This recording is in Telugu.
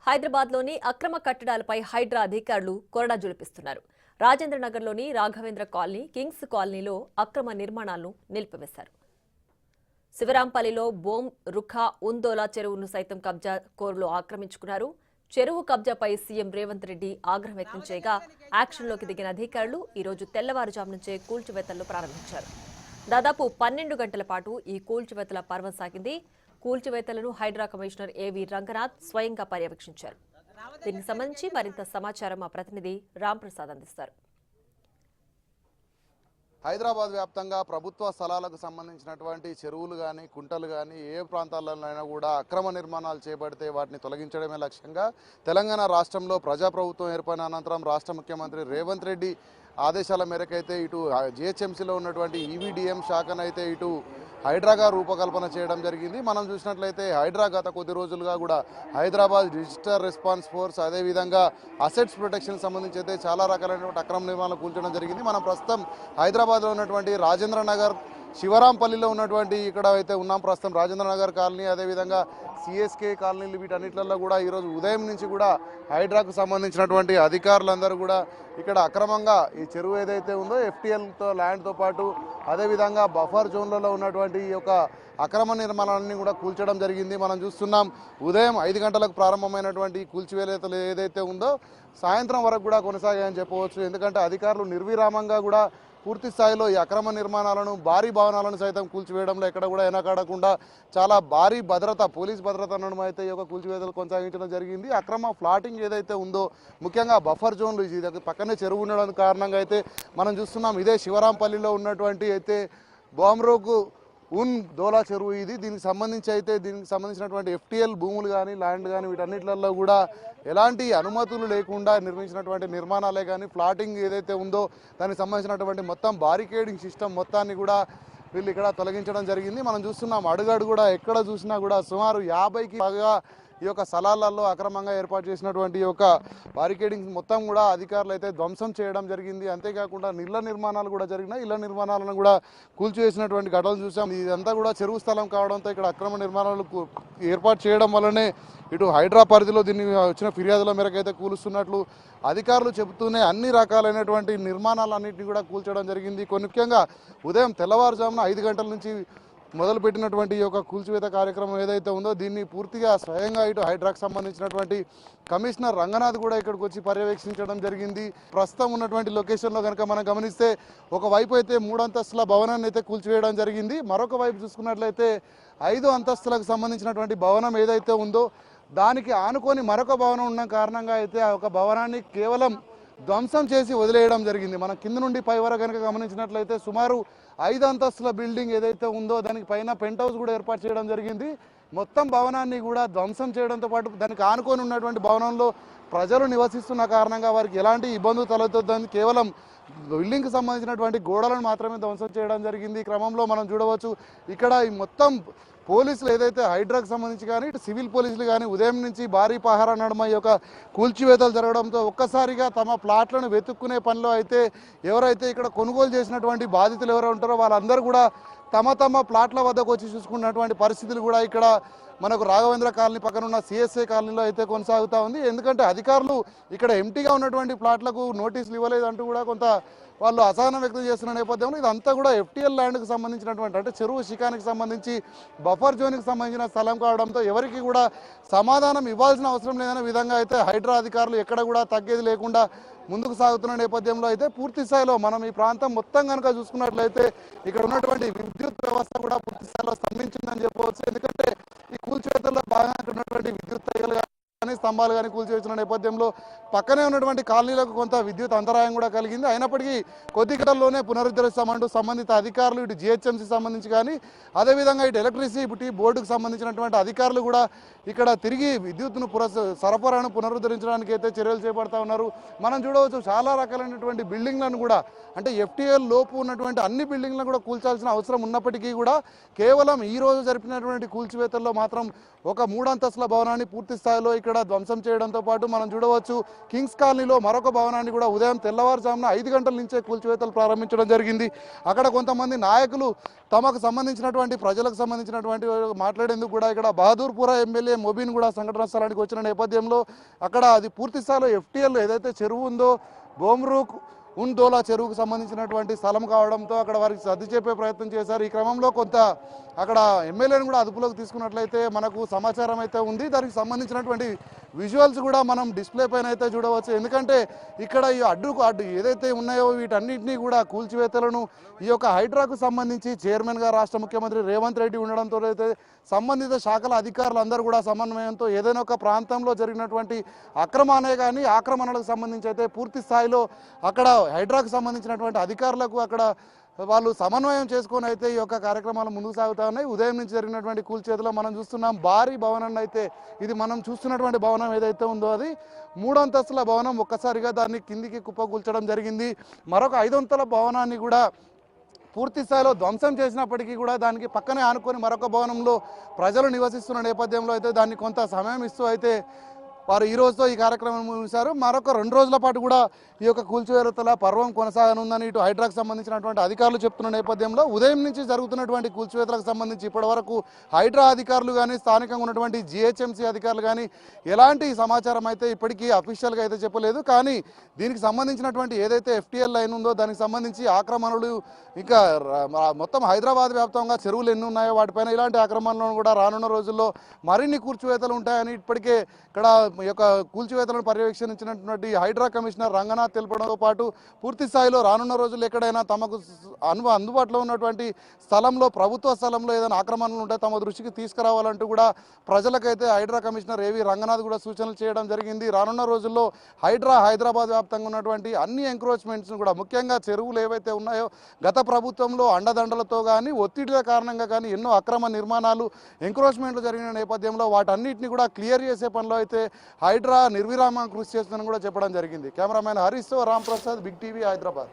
హైదరాబాద్లోని అక్రమ కట్టడాలపై హైడ్రా అధికారులు కొరడా జులిపిస్తున్నారు. రాజేంద్రనగర్లోని రాఘవేంద్ర కాలనీ, కింగ్స్ కాలనీలో అక్రమ నిర్మాణాలను నిలిపివేశారు. శివరాంపల్లిలో బోమ్ రుఖా ఉందోలా చెరువును సైతం కబ్జా కోరులు ఆక్రమించుకున్నారు. చెరువు కబ్జాపై సీఎం రేవంత్ రెడ్డి ఆగ్రహం వ్యక్తం చేయగా యాక్షన్లోకి దిగిన అధికారులు ఈరోజు తెల్లవారుజాము నుంచే కూల్చివేతలు ప్రారంభించారు. దాదాపు 12 గంటల పాటు ఈ కూల్చివేతల పర్వం సాగింది. కూల్చివేతలను హైడ్రా కమిషనర్ ఏవి రంగనాథ్ స్వయంగా పర్యవేక్షించారు. దీనికి సంబంధించి మరింత సమాచారం మా ప్రతినిధి రాంప్రసాద్ అందిస్తారు. హైదరాబాద్ వ్యాప్తంగా ప్రభుత్వ స్థలాలకు సంబంధించినటువంటి చెరువులు కానీ కుంటలు కానీ ఏ ప్రాంతాల్లోనైనా కూడా అక్రమ నిర్మాణాలు చేపడితే వాటిని తొలగించడమే లక్ష్యంగా తెలంగాణ రాష్ట్రంలో ప్రజాప్రభుత్వం ఏర్పడిన అనంతరం రాష్ట్ర ముఖ్యమంత్రి రేవంత్ రెడ్డి ఆదేశాల మేరకైతే ఇటు జిహెచ్ఎంసీలో ఉన్నటువంటి ఈవీడీఎం శాఖనైతే ఇటు హైడ్రాగా రూపకల్పన చేయడం జరిగింది. మనం చూసినట్లయితే హైడ్రా గత కొద్ది రోజులుగా కూడా హైదరాబాద్ డిజిటల్ రెస్పాన్స్ ఫోర్స్ అదేవిధంగా అసెట్స్ ప్రొటెక్షన్ సంబంధించి అయితే చాలా రకాలైనటువంటి అక్రమ నిర్మాణాలు కూల్చడం జరిగింది. మనం ప్రస్తుతం హైదరాబాద్లో ఉన్నటువంటి రాజేంద్ర నగర్, శివరాంపల్లిలో ఉన్నటువంటి ఇక్కడ అయితే ఉన్నాం. ప్రస్తుతం రాజేంద్ర నగర్ కాలనీ అదేవిధంగా సిఎస్కే కాలనీలు వీటన్నిటిలో కూడా ఈరోజు ఉదయం నుంచి కూడా హైడ్రాకు సంబంధించినటువంటి అధికారులందరూ కూడా ఇక్కడ అక్రమంగా ఈ చెరువు ఏదైతే ఉందో ఎఫ్టీఎల్తో ల్యాండ్తో పాటు అదేవిధంగా బఫర్ జోన్లలో ఉన్నటువంటి ఈ యొక్క అక్రమ నిర్మాణాన్ని కూడా కూల్చడం జరిగింది. మనం చూస్తున్నాం ఉదయం 5 గంటలకు ప్రారంభమైనటువంటి కూల్చివేతలు ఏదైతే ఉందో సాయంత్రం వరకు కూడా కొనసాగాయని చెప్పవచ్చు. ఎందుకంటే అధికారులు నిర్విరామంగా కూడా పూర్తి స్థాయిలో ఈ అక్రమ నిర్మాణాలను, భారీ భవనాలను సైతం కూల్చివేయడంలో ఎక్కడ కూడా వెనకాడకుండా చాలా భారీ భద్రత, పోలీస్ భద్రత నడుమ అయితే ఈ యొక్క కూల్చివేతలు కొనసాగించడం జరిగింది. అక్రమ ఫ్లాటింగ్ ఏదైతే ఉందో ముఖ్యంగా బఫర్ జోన్లు ఇది పక్కనే చెరువు ఉండడం కారణంగా అయితే మనం చూస్తున్నాం. ఇదే శివరాంపల్లిలో ఉన్నటువంటి అయితే బోమ్రోకు దోలా చెరువు ఇది. దీనికి సంబంధించినటువంటి ఎఫ్టీఎల్ భూములు కానీ ల్యాండ్ కానీ వీటన్నిటిలో కూడా ఎలాంటి అనుమతులు లేకుండా నిర్మించినటువంటి నిర్మాణాలే కానీ ఫ్లాటింగ్ ఏదైతే ఉందో దానికి సంబంధించినటువంటి మొత్తం బారికేడింగ్ సిస్టమ్ మొత్తాన్ని కూడా వీళ్ళు ఇక్కడ తొలగించడం జరిగింది. మనం చూస్తున్నాం అడుగడు కూడా ఎక్కడ చూసినా కూడా సుమారు 50కి పైగా ఈ యొక్క స్థలాలలో అక్రమంగా ఏర్పాటు చేసినటువంటి యొక్క బారికేడింగ్ మొత్తం కూడా అధికారులు అయితే ధ్వంసం చేయడం జరిగింది. అంతేకాకుండా ఇళ్ల నిర్మాణాలు కూడా జరిగినాయి. ఇళ్ల నిర్మాణాలను కూడా కూల్చివేసినటువంటి ఘటనలు చూసాం. ఇదంతా కూడా చెరువు స్థలం కావడంతో ఇక్కడ అక్రమ నిర్మాణాలు ఏర్పాటు చేయడం వల్లనే ఇటు హైడ్రా పరిధిలో దీన్ని వచ్చిన ఫిర్యాదుల మేరకు అయితే కూలుస్తున్నట్లు అధికారులు చెబుతూనే అన్ని రకాలైనటువంటి నిర్మాణాలన్నింటినీ కూడా కూల్చడం జరిగింది. ముఖ్యంగా ఉదయం తెల్లవారుజామున 5 గంటల నుంచి మొదలుపెట్టినటువంటి ఈ యొక్క కూల్చివేత కార్యక్రమం ఏదైతే ఉందో దీన్ని పూర్తిగా స్వయంగా ఇటు హైడ్రాకు సంబంధించినటువంటి కమిషనర్ రంగనాథ్ కూడా ఇక్కడికి వచ్చి పర్యవేక్షించడం జరిగింది. ప్రస్తుతం ఉన్నటువంటి లొకేషన్లో కనుక మనం గమనిస్తే ఒకవైపు అయితే 3 అంతస్తుల భవనాన్ని అయితే కూల్చివేయడం జరిగింది. మరొక వైపు చూసుకున్నట్లయితే 5 అంతస్తులకు సంబంధించినటువంటి భవనం ఏదైతే ఉందో దానికి ఆనుకొని మరొక భవనం ఉన్న కారణంగా అయితే ఆ ఒక భవనాన్ని కేవలం ధ్వంసం చేసి వదిలేయడం జరిగింది. మనం కింద నుండి పై వరకు కనుక గమనించినట్లయితే సుమారు 5 అంతస్తుల బిల్డింగ్ ఏదైతే ఉందో దానికి పైన పెంట్ హౌస్ కూడా ఏర్పాటు చేయడం జరిగింది. మొత్తం భవనాన్ని కూడా ధ్వంసం చేయడంతో పాటు దానికి ఆనుకొని ఉన్నటువంటి భవనంలో ప్రజలు నివసిస్తున్న కారణంగా వారికి ఎలాంటి ఇబ్బందులు తలెత్తొద్దని కేవలం బిల్డింగ్కి సంబంధించినటువంటి గోడలను మాత్రమే ధ్వంసం చేయడం జరిగింది. ఈ క్రమంలో మనం చూడవచ్చు ఇక్కడ ఈ మొత్తం పోలీసులు ఏదైతే హైడ్రాకు సంబంధించి కానీ ఇటు సివిల్ పోలీసులు కానీ ఉదయం నుంచి భారీ పహారా నడుమ ఈ యొక్క కూల్చివేతలు జరగడంతో ఒక్కసారిగా తమ ప్లాట్లను వెతుక్కునే పనిలో అయితే ఎవరైతే ఇక్కడ కొనుగోలు చేసినటువంటి బాధితులు ఎవరు ఉంటారో వాళ్ళందరూ కూడా తమ ప్లాట్ల వద్దకు వచ్చి చూసుకున్నటువంటి పరిస్థితులు కూడా ఇక్కడ మనకు రాఘవేంద్ర కాలనీ పక్కన ఉన్న సిఎస్ఏ కాలనీలో అయితే కొనసాగుతూ ఉంది. ఎందుకంటే అధికారులు ఇక్కడ ఎంటీగా ఉన్నటువంటి ప్లాట్లకు నోటీసులు ఇవ్వలేదంటూ కూడా కొంత వాళ్ళు అసహనం వ్యక్తం చేస్తున్న నేపథ్యంలో ఇదంతా కూడా ఎఫ్టీఎల్ ల్యాండ్కి సంబంధించినటువంటి అంటే చెరువు శిఖానికి సంబంధించి బఫర్ జోన్కి సంబంధించిన స్థలం కావడంతో ఎవరికి కూడా సమాధానం ఇవ్వాల్సిన అవసరం లేదనే విధంగా అయితే హైడ్రా అధికారులు ఎక్కడ కూడా తగ్గేది లేకుండా ముందుకు సాగుతున్న నేపథ్యంలో అయితే పూర్తి స్థాయిలో మనం ఈ ప్రాంతం మొత్తం కనుక చూసుకున్నట్లయితే ఇక్కడ ఉన్నటువంటి విద్యుత్ వ్యవస్థ కూడా పూర్తి స్థాయిలో స్తంభించిందని చెప్పవచ్చు. ఎందుకంటే ఈ కూల్చివేతల్లో భాగంగా ఉన్నటువంటి విద్యుత్ తీగలు కానీ స్తంభాలు కానీ కూల్చివేసిన నేపథ్యంలో పక్కనే ఉన్నటువంటి కాలనీలకు కొంత విద్యుత్ అంతరాయం కూడా కలిగింది. అయినప్పటికీ కొద్ది గంటల్లోనే పునరుద్ధరిస్తామంటూ సంబంధిత అధికారులు ఇటు జిహెచ్ఎంసీ సంబంధించి కానీ అదేవిధంగా ఇటు ఎలక్ట్రిసిటీ బోర్డుకు సంబంధించినటువంటి అధికారులు కూడా ఇక్కడ తిరిగి విద్యుత్తును సరఫరాను పునరుద్ధరించడానికి అయితే చర్యలు చేపడతా ఉన్నారు. మనం చూడవచ్చు చాలా రకాలైనటువంటి బిల్డింగ్లను కూడా అంటే ఎఫ్టీఎల్ లోపు ఉన్నటువంటి అన్ని బిల్డింగ్లను కూడా కూల్చాల్సిన అవసరం ఉన్నప్పటికీ కూడా కేవలం ఈ రోజు జరిపినటువంటి కూల్చివేతల్లో మాత్రం ఒక 3 అంతస్తుల భవనాన్ని పూర్తి స్థాయిలో ఇక్కడ ధ్వంసం చేయడంతో పాటు మనం చూడవచ్చు కింగ్స్ కాలనీలో మరొక భవనాన్ని కూడా ఉదయం తెల్లవారుజామున 5 గంటల నుంచే కూల్చివేతలు ప్రారంభించడం జరిగింది. అక్కడ కొంతమంది నాయకులు తమకు సంబంధించినటువంటి ప్రజలకు సంబంధించినటువంటి మాట్లాడేందుకు కూడా ఇక్కడ బహదూర్పుర ఎమ్మెల్యే మొబీన్ కూడా సంఘటన స్థలానికి వచ్చిన నేపథ్యంలో అక్కడ అది పూర్తి స్థాయిలో FTL ఏదైతే చెరువు ఉందో బోమ్రూక్ ఉండోలా చెరువుకు సంబంధించినటువంటి స్థలం కావడంతో అక్కడ వారికి సర్ది చెప్పే ప్రయత్నం చేశారు. ఈ క్రమంలో కొంత అక్కడ ఎమ్మెల్యేని కూడా అదుపులోకి తీసుకున్నట్లయితే మనకు సమాచారం అయితే ఉంది. దానికి సంబంధించినటువంటి విజువల్స్ కూడా మనం డిస్ప్లే పైన అయితే చూడవచ్చు. ఎందుకంటే ఇక్కడ ఈ అడ్డు ఏదైతే ఉన్నాయో వీటన్నిటినీ కూడా కూల్చివేతలను ఈ యొక్క హైడ్రాకు సంబంధించి చైర్మన్గా రాష్ట్ర ముఖ్యమంత్రి రేవంత్ రెడ్డి ఉండడంతో అయితే సంబంధిత శాఖల అధికారులు అందరూ కూడా సమన్వయంతో ఏదైనా ఒక ప్రాంతంలో జరిగినటువంటి అక్రమానే కానీ ఆక్రమణలకు సంబంధించి అయితే పూర్తి స్థాయిలో అక్కడ హైడ్రాకు సంబంధించినటువంటి అధికారులకు అక్కడ వాళ్ళు సమన్వయం చేసుకొని అయితే ఈ యొక్క కార్యక్రమాలు ముందుకు సాగుతా ఉన్నాయి. ఉదయం నుంచి జరిగినటువంటి కూల్చేతలో మనం చూస్తున్నాం భారీ భవనాన్ని అయితే ఇది మనం చూస్తున్నటువంటి భవనం ఏదైతే ఉందో అది 3 అంతస్తుల భవనం. ఒక్కసారిగా దాన్ని కిందికి కుప్పకూల్చడం జరిగింది. మరొక 5 అంతస్తుల భవనాన్ని కూడా పూర్తి స్థాయిలో ధ్వంసం చేసినప్పటికీ కూడా దానికి పక్కనే ఆనుకొని మరొక భవనంలో ప్రజలు నివసిస్తున్న నేపథ్యంలో అయితే దాన్ని కొంత సమయం ఇస్తూ అయితే వారు ఈ రోజుతో ఈ కార్యక్రమం ముగిశారు. మరొక 2 రోజుల పాటు కూడా ఈ యొక్క కూల్చివేతల పర్వం కొనసాగనుందని ఇటు హైడ్రాకు సంబంధించినటువంటి అధికారులు చెప్తున్న నేపథ్యంలో ఉదయం నుంచి జరుగుతున్నటువంటి కూల్చివేతలకు సంబంధించి ఇప్పటివరకు హైడ్రా అధికారులు కానీ స్థానికంగా ఉన్నటువంటి GHMC అధికారులు కానీ ఎలాంటి సమాచారం అయితే ఇప్పటికీ అఫీషియల్గా అయితే చెప్పలేదు. కానీ దీనికి సంబంధించినటువంటి ఏదైతే FTL లైన్ ఉందో దానికి సంబంధించి ఆక్రమణలు ఇంకా మొత్తం హైదరాబాద్ వ్యాప్తంగా చెరువులు ఎన్ని ఉన్నాయో వాటిపైన ఇలాంటి ఆక్రమణలను కూడా రానున్న రోజుల్లో మరిన్ని కూల్చివేతలు ఉంటాయని ఇప్పటికే ఇక్కడ ఈ యొక్క కూల్చివేతలను పర్యవేక్షించినటువంటి హైడ్రా కమిషనర్ రంగనాథ్ తెలపడంతో పాటు పూర్తి స్థాయిలో రానున్న రోజుల్లో ఎక్కడైనా తమకు అందుబాటులో ఉన్నటువంటి స్థలంలో ప్రభుత్వ స్థలంలో ఏదైనా ఆక్రమణలు ఉంటే తమ దృష్టికి తీసుకురావాలంటూ కూడా ప్రజలకైతే హైడ్రా కమిషనర్ AV రంగనాథ్ కూడా సూచనలు చేయడం జరిగింది. రానున్న రోజుల్లో హైడ్రా హైదరాబాద్ వ్యాప్తంగా ఉన్నటువంటి అన్ని ఎంక్రోచ్మెంట్స్ను కూడా ముఖ్యంగా చెరువులు ఏవైతే ఉన్నాయో గత ప్రభుత్వంలో అండదండలతో కానీ ఒత్తిడిల కారణంగా కానీ ఎన్నో అక్రమ నిర్మాణాలు ఎంక్రోచ్మెంట్లు జరిగిన నేపథ్యంలో వాటన్నిటిని కూడా క్లియర్ చేసే పనిలో అయితే హైడ్రా నిర్విరామ కృషి చేస్తుందని కూడా చెప్పడం జరిగింది. కెమెరామెన్ హరీష్తో రామ్ ప్రసాద్, బిగ్ టీవీ, హైదరాబాద్.